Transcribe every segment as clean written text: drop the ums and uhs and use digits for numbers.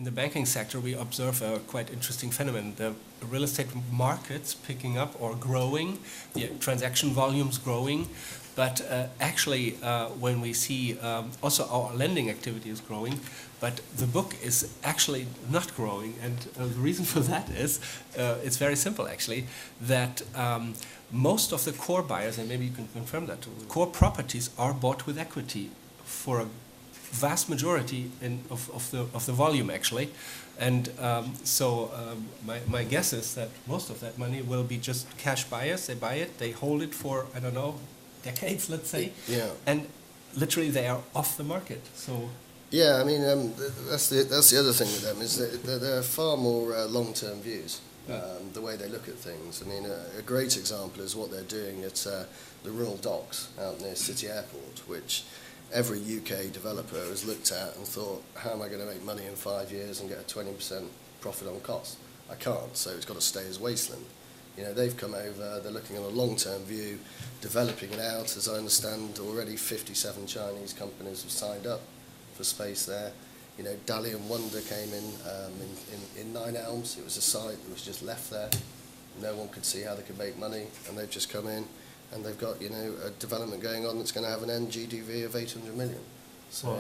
in the banking sector, we observe a quite interesting phenomenon. The real estate markets picking up or growing, the transaction volumes growing, but actually when we see also our lending activity is growing, but the book is actually not growing. And the reason for that is, it's very simple actually, that most of the core buyers, and maybe you can confirm that, core properties are bought with equity for a vast majority of the volume actually, and my guess is that most of that money will be just cash buyers. They buy it, they hold it for, I don't know, decades, let's say, and literally they are off the market. So yeah, I mean that's the other thing with them is that they're far more long-term views. The way they look at things. I mean, a great example is what they're doing at the Royal Docks out near City Airport, which every UK developer has looked at and thought, how am I going to make money in 5 years and get a 20% profit on cost? I can't, so it's got to stay as wasteland. You know, they've come over, they're looking on a long-term view, developing it out. As I understand, already 57 Chinese companies have signed up for space there. You know, Dalian Wonder came in Nine Elms. It was a site that was just left there. No one could see how they could make money, and they've just come in, and they've got, you know, a development going on that's going to have an end GDV of 800 million. So,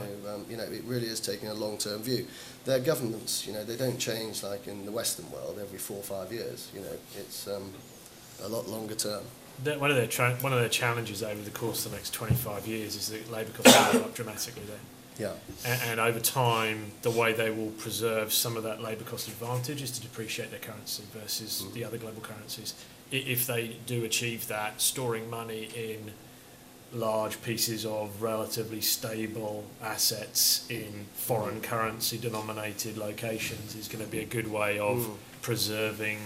you know, it really is taking a long-term view. Their governments, you know, they don't change like in the Western world every 4 or 5 years. You know, it's a lot longer term. One of their challenges over the course of the next 25 years is that labour costs are going up dramatically there. Yeah. And over time, the way they will preserve some of that labour cost advantage is to depreciate their currency versus the other global currencies. If they do achieve that, storing money in large pieces of relatively stable assets in foreign currency denominated locations is going to be a good way of preserving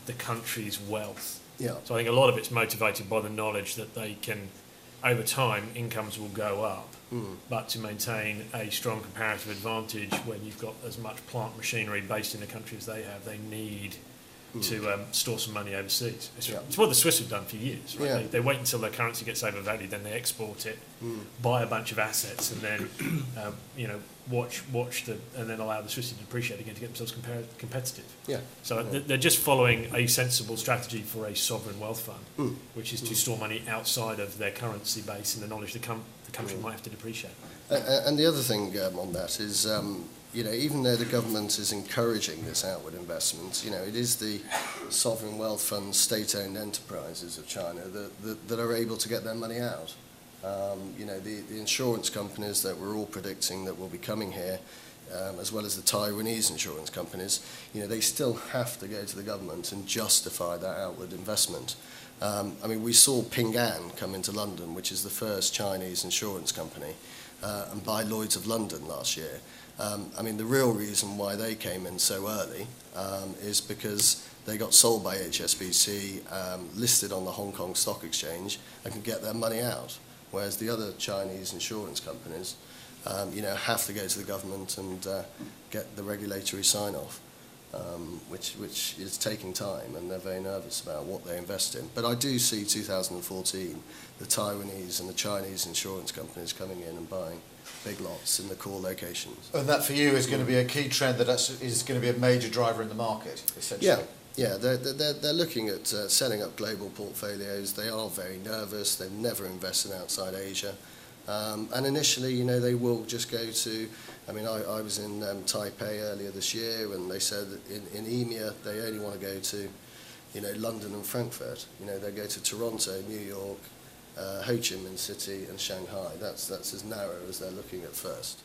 the country's wealth. Yeah. So I think a lot of it's motivated by the knowledge that they can, over time, incomes will go up. But to maintain a strong comparative advantage when you've got as much plant machinery based in the country as they have, they need to store some money overseas. It's what the Swiss have done for years. Right? Yeah. They wait until their currency gets overvalued, then they export it, buy a bunch of assets, and then you know, watch and then allow the Swiss to depreciate again to get themselves competitive. Yeah. So they're just following a sensible strategy for a sovereign wealth fund, which is to store money outside of their currency base in the knowledge the country might have to depreciate. And the other thing on that is, you know, even though the government is encouraging this outward investment, you know, it is the sovereign wealth funds, state-owned enterprises of China that are able to get their money out. You know, the insurance companies that we're all predicting that will be coming here, as well as the Taiwanese insurance companies, you know, they still have to go to the government and justify that outward investment. I mean, we saw Ping An come into London, which is the first Chinese insurance company, and buy Lloyd's of London last year. I mean, the real reason why they came in so early is because they got sold by HSBC, listed on the Hong Kong Stock Exchange, and could get their money out. Whereas the other Chinese insurance companies, you know, have to go to the government and get the regulatory sign-off, which is taking time, and they're very nervous about what they invest in. But I do see 2014, the Taiwanese and the Chinese insurance companies coming in and buying big lots in the core locations. And that for you is going to be a key trend that is going to be a major driver in the market, essentially. Yeah, they're looking at setting up global portfolios. They are very nervous. They've never invested outside Asia. And initially, you know, they will just go to, I mean, I was in Taipei earlier this year, and they said that in EMEA, they only want to go to, you know, London and Frankfurt. You know, they go to Toronto, New York, Ho Chi Minh City and Shanghai. That's as narrow as they're looking at first.